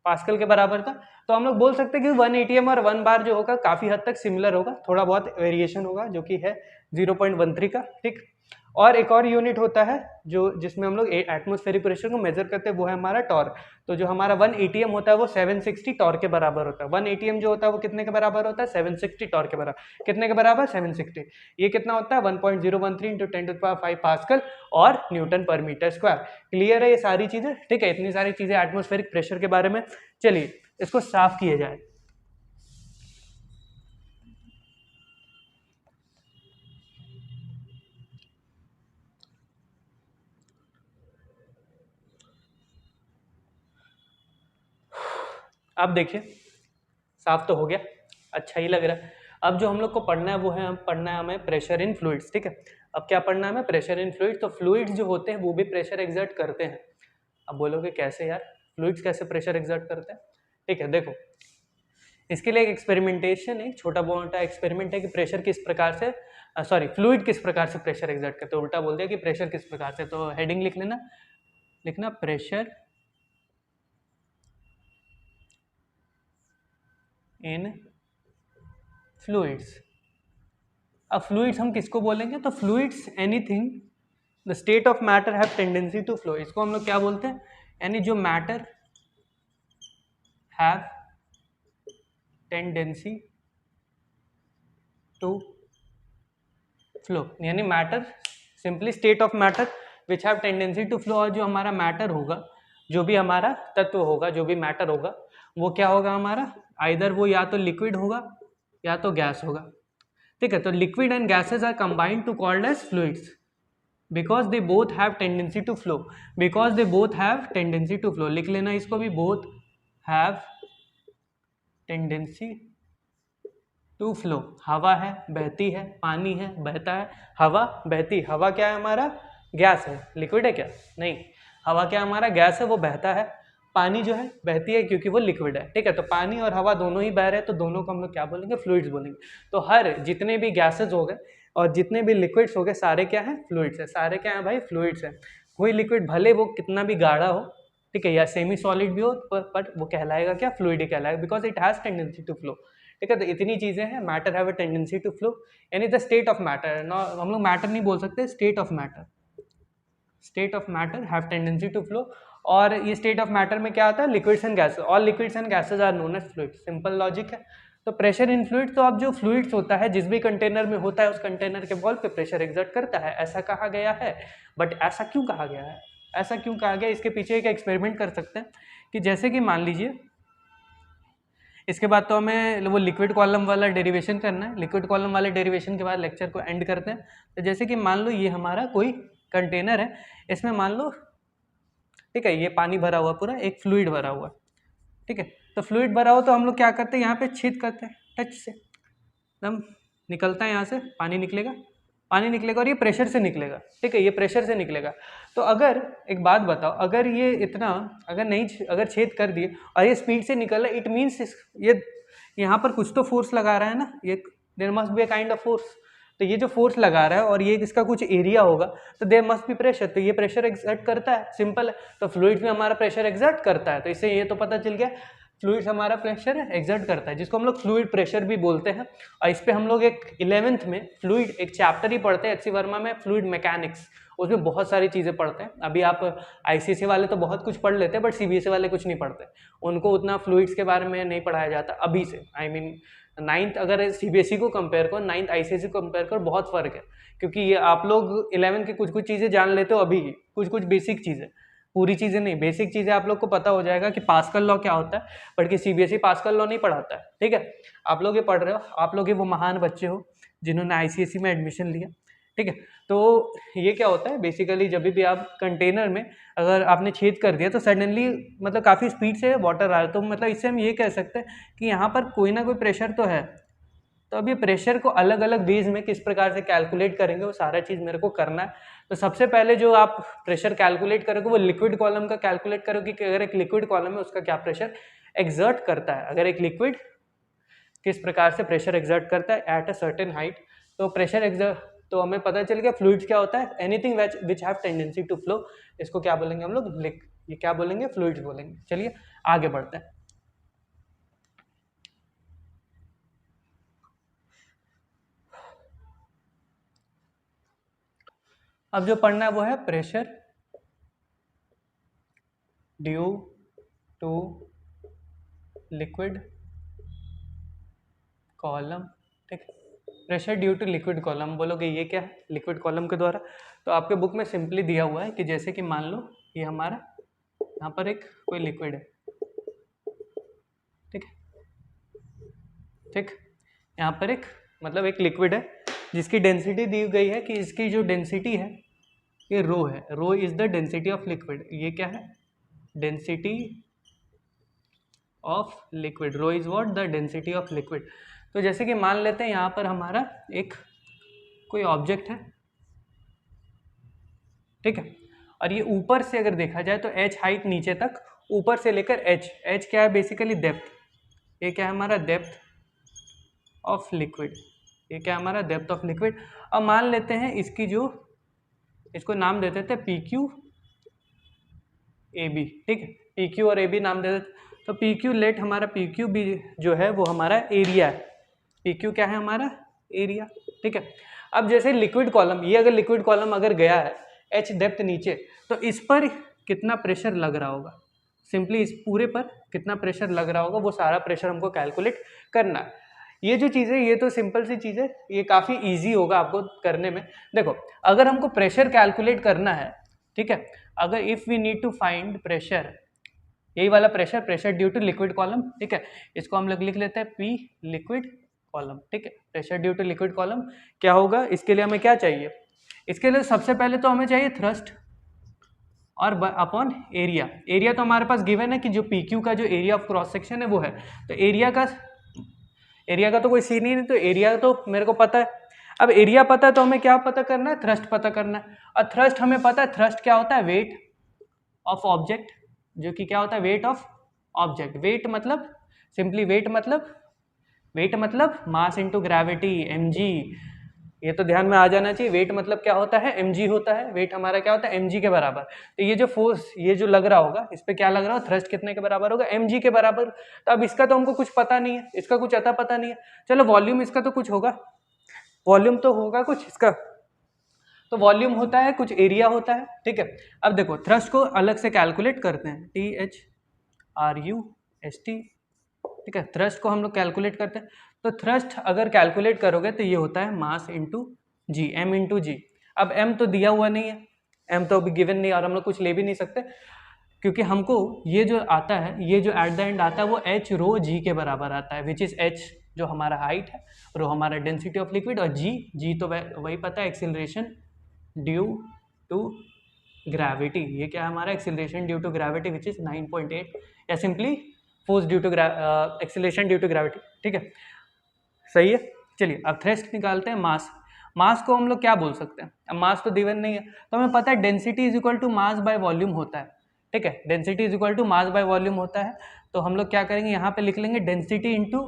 पास्कल के बराबर था। तो हम लोग बोल सकते हैं कि 1 ATM और 1 बार जो होगा काफ़ी हद तक सिमिलर होगा, थोड़ा बहुत वेरिएशन होगा जो कि है 0.13 का, ठीक। और एक और यूनिट होता है जो जिसमें हम लोग एटमॉस्फेरिक प्रेशर को मेजर करते हैं, वो है हमारा टॉर्क। तो जो हमारा 1 ATM होता है वो 760 टॉर्क के बराबर होता है। 1 ATM जो होता है वो कितने के बराबर होता है 760 टॉर्क के बराबर। कितने के बराबर 760। ये कितना होता है 1.013 इंटू 10⁵ पास्कल और न्यूटन पर मीटर स्क्वायर। क्लियर है ये सारी चीजें, ठीक है, इतनी सारी चीजें एटमॉस्फेरिक प्रेशर के बारे में। चलिए इसको साफ किया जाए। अब देखिए साफ तो हो गया, अच्छा ही लग रहा है। अब जो हम लोग को पढ़ना है वो है पढ़ना है हमें प्रेशर इन फ्लूइड्स, ठीक है। अब क्या पढ़ना है हमें प्रेशर इन फ्लूइड्स। तो फ्लूइड्स जो होते हैं वो भी प्रेशर एक्सर्ट करते हैं। अब बोलोगे कैसे यार, फ्लूइड्स कैसे प्रेशर एक्सर्ट करते हैं, ठीक है। देखो इसके लिए एक एक्सपेरिमेंटेशन है, छोटा मोटा एक्सपेरिमेंट है कि प्रेशर किस प्रकार से फ्लूइड किस प्रकार से प्रेशर एक्सर्ट करते हैं। उल्टा बोल दिया कि प्रेशर किस प्रकार से। तो हेडिंग लिख लेना, लिखना प्रेशर इन फ्लूइड्स। अब फ्लूइड्स हम किसको बोलेंगे, तो fluids anything the state of matter have tendency to flow, इसको हम लोग क्या बोलते हैं, यानी जो matter have tendency to flow, यानी matter simply state of matter which have tendency to flow. और जो हमारा मैटर होगा, जो भी हमारा तत्व होगा, जो भी मैटर होगा वो क्या होगा हमारा, आइदर वो या तो लिक्विड होगा या तो गैस होगा, ठीक है। तो liquid and gases are combined to called as fluids because they both have tendency to flow, because they both have tendency to flow. लिख लेना इसको भी, both have tendency to flow. हवा है बहती है, पानी है बहता है, हवा बहती, हवा क्या है हमारा, गैस है, लिक्विड है क्या, नहीं, हवा क्या हमारा गैस है, वो बहता है। पानी जो है बहती है क्योंकि वो लिक्विड है, ठीक है। तो पानी और हवा दोनों ही बह रहे हैं, तो दोनों को हम लोग क्या बोलेंगे, फ्लूइड्स बोलेंगे। तो हर जितने भी गैसेज हो गए और जितने भी लिक्विड्स हो गए सारे क्या है, फ्लूइड्स है। सारे क्या है भाई, फ्लूइड्स है। कोई लिक्विड भले वो कितना भी गाढ़ा हो, ठीक है, या सेमी सॉलिड भी हो, बट वो कहलाएगा क्या, फ्लूइड ही कहलाएगा, because it has tendency to flow, ठीक है। तो इतनी चीजें हैं, matter have a tendency to flow, यानी द स्टेट ऑफ मैटर। हम लोग मैटर नहीं बोल सकते, state of matter, state of matter have tendency to flow. और ये स्टेट ऑफ मैटर में क्या आता है, liquids and gases, all liquids and gases are known as fluid, simple logic है। तो प्रेशर इन फ्लूइड, तो अब जो फ्लूइड्स होता है जिस भी कंटेनर में होता है उस कंटेनर के वॉल पे प्रेशर एक्सर्ट करता है, ऐसा कहा गया है। बट ऐसा क्यों कहा गया है, ऐसा क्यों कहा गया, इसके पीछे एक एक्सपेरिमेंट कर सकते हैं कि जैसे कि मान लीजिए, इसके बाद तो हमें वो लिक्विड कॉलम वाला डेरिवेशन करना है। लिक्विड कॉलम वाले डेरिवेशन के बाद लेक्चर को एंड करते हैं। तो जैसे कि मान लो ये हमारा कोई कंटेनर है, इसमें मान लो, ठीक है, ये पानी भरा हुआ पूरा, एक फ्लूइड भरा हुआ, ठीक है। तो फ्लूइड भरा हुआ तो हम लोग क्या करते हैं, यहाँ पे छेद करते हैं, टच से एकदम निकलता है, यहाँ से पानी निकलेगा, पानी निकलेगा और ये प्रेशर से निकलेगा, ठीक है, ये प्रेशर से निकलेगा। तो अगर एक बात बताओ, अगर ये इतना अगर छेद कर दिए और ये स्पीड से निकल रहा है, इट मीन्स ये यहाँ पर कुछ तो फोर्स लगा रहा है ना, ये there must be a kind of force. तो ये जो फोर्स लगा रहा है और ये इसका कुछ एरिया होगा, तो देयर मस्ट बी प्रेशर, तो ये प्रेशर एक्सर्ट करता है, सिंपल है। तो फ्लूइड में हमारा प्रेशर एक्सर्ट करता है, तो इससे ये तो पता चल गया फ्लूइड हमारा प्रेशर एक्सर्ट करता है, जिसको हम लोग फ्लूइड प्रेशर भी बोलते हैं। और इस पे हम लोग एक 11th में फ्लूइड एक चैप्टर ही पढ़ते हैं एचसी वर्मा में, फ्लूइड मैकेनिक्स। उसमें बहुत सारी चीज़ें पढ़ते हैं। अभी आप आईसीएसई वाले तो बहुत कुछ पढ़ लेते हैं, बट सीबीएसई वाले कुछ नहीं पढ़ते, उनको उतना फ्लूइड्स के बारे में नहीं पढ़ाया जाता अभी से। आई मीन 9th अगर सीबीएसई को कंपेयर करो, 9th आईसीएसई को कंपेयर करो, बहुत फर्क है। क्योंकि ये आप लोग 11th की कुछ कुछ चीज़ें जान लेते हो अभी ही, कुछ कुछ बेसिक चीज़ें, पूरी चीज़ें नहीं, बेसिक चीज़ें आप लोग को पता हो जाएगा कि पास्कल लॉ क्या होता है, बट कि सीबीएसई पास्कल लॉ नहीं पढ़ाता है। ठीक है, आप लोग ये पढ़ रहे हो, आप लोग ये वो महान बच्चे हो जिन्होंने आईसीएसई में एडमिशन लिया। ठीक है, तो ये क्या होता है बेसिकली, जब भी आप कंटेनर में अगर आपने छेद कर दिया तो सडनली मतलब काफ़ी स्पीड से वाटर आ रहा है, तो मतलब इससे हम ये कह सकते हैं कि यहाँ पर कोई ना कोई प्रेशर तो है। तो अब ये प्रेशर को अलग अलग वेज में किस प्रकार से कैलकुलेट करेंगे, वो सारा चीज़ मेरे को करना है। तो सबसे पहले जो आप प्रेशर कैलकुलेट करोगे वो लिक्विड कॉलम का कैलकुलेट करोगे कि अगर एक लिक्विड कॉलम है उसका क्या प्रेशर एक्सर्ट करता है, अगर एक लिक्विड किस प्रकार से प्रेशर एक्सर्ट करता है एट अ सर्टेन हाइट। तो प्रेशर एक्सर्ट, तो हमें पता चल गया फ्लूइड्स क्या होता है, anything which have tendency to flow, इसको क्या बोलेंगे हम लोग, ये क्या बोलेंगे, फ्लूइड्स बोलेंगे। चलिए आगे बढ़ते हैं। अब जो पढ़ना है वो है pressure due to liquid column. ठीक है, pressure due to liquid column बोलोगे ये क्या है, लिक्विड कॉलम के द्वारा। तो आपके बुक में सिंपली दिया हुआ है कि जैसे कि मान लो ये हमारा यहाँ पर एक कोई लिक्विड है, ठीक है, ठीक, यहाँ पर एक मतलब एक लिक्विड है जिसकी डेंसिटी दी गई है कि इसकी जो डेंसिटी है ये रो है, rho is the density of liquid. ये क्या है, density of liquid, rho is what, the density of liquid. तो जैसे कि मान लेते हैं यहाँ पर हमारा एक कोई ऑब्जेक्ट है, ठीक है, और ये ऊपर से अगर देखा जाए तो h हाइट नीचे तक, ऊपर से लेकर h क्या है बेसिकली डेप्थ, ये क्या है हमारा डेप्थ ऑफ लिक्विड, ये क्या है हमारा डेप्थ ऑफ लिक्विड। अब मान लेते हैं इसकी जो, इसको नाम दे देते हैं PQ AB, ठीक है, PQ और AB नाम दे देते। तो PQ लेट हमारा PQ भी जो है वो हमारा एरिया है, PQ क्या है हमारा एरिया। ठीक है, अब जैसे लिक्विड कॉलम, ये अगर लिक्विड कॉलम अगर गया है h डेप्थ नीचे, तो इस पर कितना प्रेशर लग रहा होगा, सिंपली इस पूरे पर कितना प्रेशर लग रहा होगा वो सारा प्रेशर हमको कैलकुलेट करना है। ये जो चीज़ है ये तो सिंपल सी चीज़ है, ये काफ़ी इजी होगा आपको करने में। देखो अगर हमको प्रेशर कैलकुलेट करना है, ठीक है, अगर if we need to find pressure, यही वाला pressure, pressure due to liquid column, ठीक है, इसको हम लोग लिख लेते हैं P लिक्विड कॉलम। ठीक है, pressure due to liquid column क्या होगा, इसके लिए हमें क्या चाहिए, इसके लिए सबसे पहले तो हमें चाहिए थ्रस्ट और अपॉन एरिया। एरिया तो हमारे पास गिवन है कि जो PQ का जो एरिया ऑफ क्रॉस सेक्शन है वो है, तो एरिया का तो कोई सीन ही नहीं, तो एरिया तो मेरे को पता है। अब एरिया पता है तो हमें क्या पता करना है, थ्रस्ट पता करना है। और थ्रस्ट हमें पता है, थ्रस्ट क्या होता है, वेट ऑफ ऑब्जेक्ट, जो कि क्या होता है, वेट ऑफ ऑब्जेक्ट। वेट मतलब सिंपली वेट मतलब मास इनटू ग्रेविटी, mg, ये तो ध्यान में आ जाना चाहिए। वेट मतलब क्या होता है, mg होता है, वेट हमारा क्या होता है mg के बराबर। तो ये जो फोर्स ये जो लग रहा होगा, इस पे क्या लग रहा होगा, थ्रस्ट कितने के बराबर होगा, mg के बराबर। तो अब इसका तो हमको कुछ पता नहीं है, इसका कुछ अता पता नहीं है। चलो वॉल्यूम इसका तो कुछ होगा, वॉल्यूम तो होगा कुछ इसका, तो वॉल्यूम होता है कुछ, एरिया होता है। ठीक है, अब देखो थ्रस्ट को अलग से कैलकुलेट करते हैं, THRUST, ठीक है, थ्रस्ट को हम लोग कैलकुलेट करते हैं। तो थ्रस्ट अगर कैलकुलेट करोगे तो ये होता है मास इंटू जी, m इंटू जी। अब m तो दिया हुआ नहीं है, m तो अभी गिवन नहीं, और हम लोग कुछ ले भी नहीं सकते, क्योंकि हमको ये जो आता है, ये जो एट द एंड आता है वो h रो g के बराबर आता है, विच इज h जो हमारा हाइट है, रो हमारा डेंसिटी ऑफ लिक्विड, और g तो वही पता है एक्सिलरेशन ड्यू टू ग्रेविटी। ये क्या है हमारा acceleration due to gravity which is 9.8, या simply force due to acceleration due to gravity. ठीक है, सही है। चलिए अब थ्रस्ट निकालते हैं। मास को हम लोग क्या बोल सकते हैं, अब मास तो गिवन नहीं है, तो हमें पता है density is equal to mass by volume होता है। ठीक है, density is equal to mass by volume होता है। तो हम लोग क्या करेंगे, यहाँ पे लिख लेंगे density into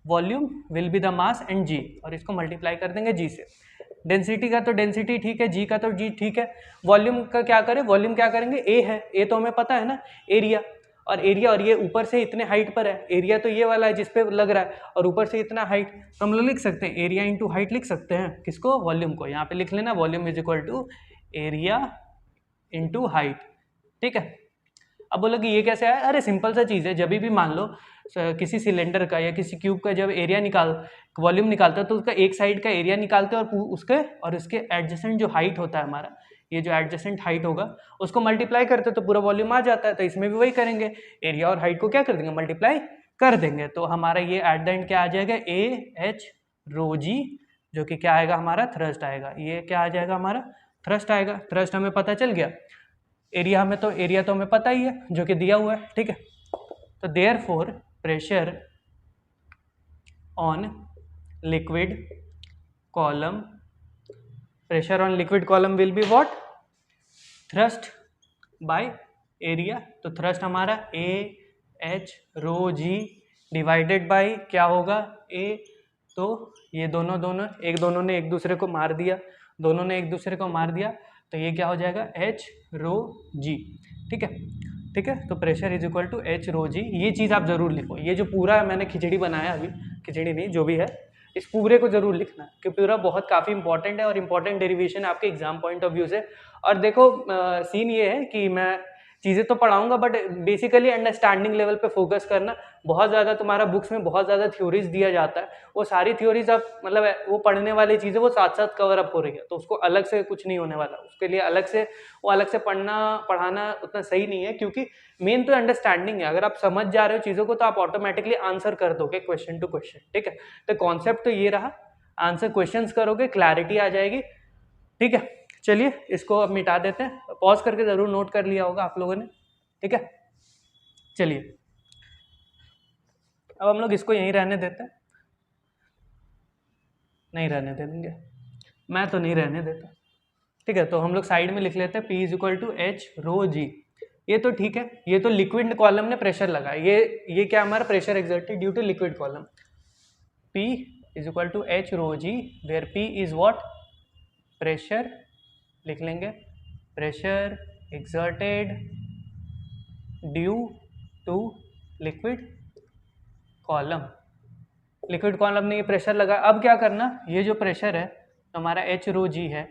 volume will be the mass and G, और इसको मल्टीप्लाई कर देंगे जी से। डेंसिटी का तो डेंसिटी ठीक है, जी का तो जी ठीक है। वॉल्यूम का क्या करें, वॉल्यूम क्या करेंगे, ए है, ए तो हमें पता है ना, एरिया। और एरिया, और ये ऊपर से इतने हाइट पर है, एरिया तो ये वाला है जिस पे लग रहा है, और ऊपर से इतना हाइट, तो हम लोग लिख सकते हैं एरिया इंटू हाइट लिख सकते हैं। किसको? वॉल्यूम को। यहाँ पे लिख लेना volume is equal to area into height. ठीक है। अब बोलोगे ये कैसे आया? अरे सिंपल सा चीज़ है, जब भी मान लो किसी सिलेंडर का या किसी क्यूब का जब एरिया वॉल्यूम निकालता है तो उसका एक साइड का एरिया निकालते हैं और उसके एडजेसेंट जो हाइट होता है हमारा, ये जो एडजेसेंट हाइट होगा उसको मल्टीप्लाई करते हैं तो पूरा वॉल्यूम आ जाता है। तो इसमें भी वही करेंगे, एरिया और हाइट को क्या कर देंगे? मल्टीप्लाई कर देंगे। तो हमारा ये एट द एंड क्या आ जाएगा? ए एच रो जी, जो कि क्या आएगा? हमारा थ्रस्ट आएगा। ये क्या आ जाएगा? हमारा थ्रस्ट आएगा। थ्रस्ट हमें पता चल गया। एरिया तो हमें पता ही है जो कि दिया हुआ है। ठीक है। तो therefore pressure on liquid column will be what? Thrust by area. तो थ्रस्ट हमारा A h rho g divided by क्या होगा? ए। तो ये दोनों ने एक दूसरे को मार दिया, तो ये क्या हो जाएगा? H rho G. ठीक है। तो pressure is equal to H rho G. ये चीज़ आप जरूर लिखो। ये जो पूरा मैंने खिचड़ी बनाया, अभी खिचड़ी नहीं जो भी है, इस पूरे को जरूर लिखना क्योंकि पूरा बहुत काफ़ी इंपॉर्टेंट है और इंपॉर्टेंट डेरिवेशन है आपके एग्जाम पॉइंट ऑफ व्यू से। और देखो सीन ये है कि मैं चीज़ें तो पढ़ाऊंगा बट बेसिकली अंडरस्टैंडिंग लेवल पे फोकस करना। बहुत ज़्यादा तुम्हारा बुक्स में बहुत ज़्यादा थ्योरीज दिया जाता है, वो सारी थ्योरीज आप मतलब वो पढ़ने वाली चीज़ें वो साथ साथ कवर अप हो रही है, तो उसको अलग से कुछ नहीं होने वाला। उसके लिए अलग से पढ़ाना उतना सही नहीं है, क्योंकि मेन तो अंडरस्टैंडिंग है। अगर आप समझ जा रहे हो चीज़ों को तो आप ऑटोमेटिकली आंसर कर दोगे क्वेश्चन टू क्वेश्चन। ठीक है। तो कॉन्सेप्ट तो ये रहा, आंसर क्वेश्चंस करोगे, क्लैरिटी आ जाएगी। ठीक है। चलिए इसको अब मिटा देते हैं। पॉज करके जरूर नोट कर लिया होगा आप लोगों ने। ठीक है। चलिए अब हम लोग इसको यहीं रहने देते हैं। नहीं रहने देंगे, मैं तो नहीं रहने देता। ठीक है। तो हम लोग साइड में लिख लेते हैं P is equal to H rho G. ये तो ठीक है, ये तो लिक्विड कॉलम ने प्रेशर लगाया। ये क्या हमारा? Pressure exerted due to liquid column. P is equal to H rho g where P is what? Pressure. लिख लेंगे pressure exerted due to liquid column ने ये प्रेशर लगा। अब क्या करना, ये जो प्रेशर है हमारा एच रो जी है।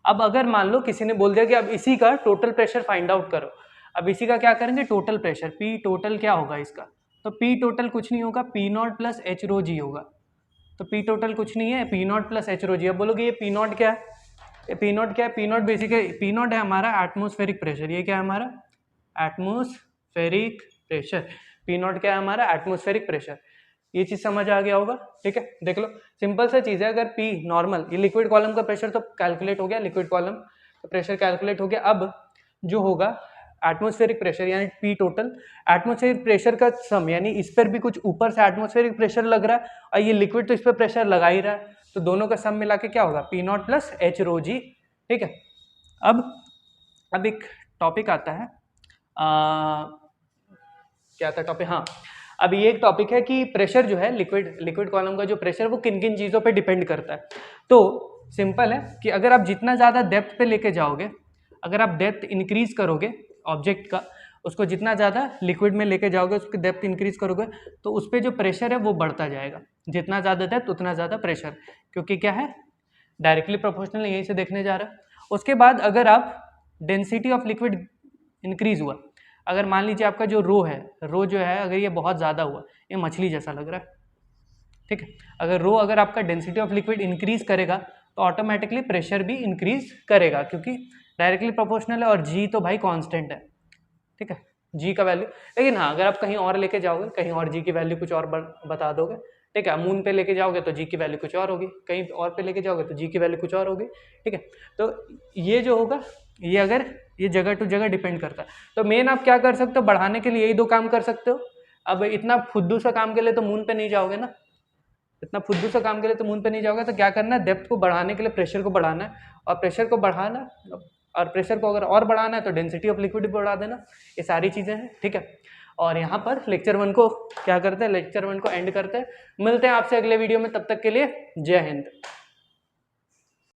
अब अगर मान लो किसी ने बोल दिया कि अब इसी का टोटल प्रेशर फाइंड आउट करो, अब इसी का क्या करेंगे? Total pressure. पी टोटल क्या होगा इसका? तो पी टोटल कुछ नहीं होगा, P not plus H rho जी होगा। तो पी टोटल कुछ नहीं है, P not plus H rho जी। अब बोलोगे ये पी नॉट क्या है? पी नॉट क्या है? P not basically P not है हमारा एटमॉस्फेरिक प्रेशर। ये क्या है हमारा? Atmospheric pressure. पी नॉट क्या है हमारा? Atmospheric pressure. ये चीज समझ आ गया होगा। ठीक है। देख लो सिंपल सा चीज है। अगर पी नॉर्मल, ये लिक्विड कॉलम का प्रेशर तो कैलकुलेट हो गया, लिक्विड कॉलम का प्रेशर कैलकुलेट हो गया। अब जो होगा एटमॉस्फेरिक प्रेशर यानी पी टोटल, एटमॉस्फेरिक प्रेशर का सम, यानी इस पर भी कुछ ऊपर से एटमॉस्फेरिक प्रेशर लग रहा है और ये लिक्विड तो इस पर प्रेशर लगा ही रहा है, तो दोनों का सम मिला के क्या होगा? P not plus H rho G. ठीक है। अब एक टॉपिक आता है, क्या था टॉपिक? हाँ, अब ये एक टॉपिक है कि प्रेशर जो है लिक्विड कॉलम का जो प्रेशर वो किन किन चीज़ों पे डिपेंड करता है। तो सिंपल है कि अगर आप जितना ज़्यादा डेप्थ पे लेके जाओगे, अगर आप डेप्थ इंक्रीज करोगे ऑब्जेक्ट का, उसको जितना ज़्यादा लिक्विड में लेके जाओगे, उसकी डेप्थ इंक्रीज करोगे, तो उस पर जो प्रेशर है वो बढ़ता जाएगा। जितना ज़्यादा डेप्थ उतना ज़्यादा प्रेशर, क्योंकि क्या है? डायरेक्टली प्रोपोर्शनल, यहीं से देखने जा रहा है। उसके बाद अगर आप डेंसिटी ऑफ लिक्विड इंक्रीज हुआ, अगर मान लीजिए आपका जो रो जो है अगर ये बहुत ज़्यादा हुआ, ये मछली जैसा लग रहा है। ठीक है। अगर आपका डेंसिटी ऑफ लिक्विड इंक्रीज करेगा तो ऑटोमेटिकली प्रेशर भी इंक्रीज करेगा, क्योंकि डायरेक्टली प्रोपोर्शनल है और जी तो भाई कांस्टेंट है। ठीक है, जी का वैल्यू। लेकिन हाँ, अगर आप कहीं और लेके जाओगे, कहीं और जी की वैल्यू कुछ और बता दोगे, ठीक है, मून पे लेके जाओगे तो जी की वैल्यू कुछ और होगी, कहीं और पे लेके जाओगे तो जी की वैल्यू कुछ और होगी। ठीक है। तो ये जो होगा, ये अगर ये जगह टू जगह डिपेंड करता है। तो मेन आप क्या कर सकते हो? बढ़ाने के लिए यही दो काम कर सकते हो। अब इतना फुद्दू सा काम के लिए तो मून पे नहीं जाओगे ना, इतना फुद्दू सा काम के लिए तो मून पे नहीं जाओगे। तो क्या करना है? डेप्थ को बढ़ाने के लिए प्रेशर को बढ़ाना है, और प्रेशर को बढ़ाना, और प्रेशर को अगर और बढ़ाना है तो डेंसिटी ऑफ लिक्विड बढ़ा देना। ये सारी चीज़ें हैं। ठीक है। और यहाँ पर लेक्चर 1 को क्या करते हैं? लेक्चर 1 को एंड करते हैं। मिलते हैं आपसे अगले वीडियो में, तब तक के लिए जय हिंद।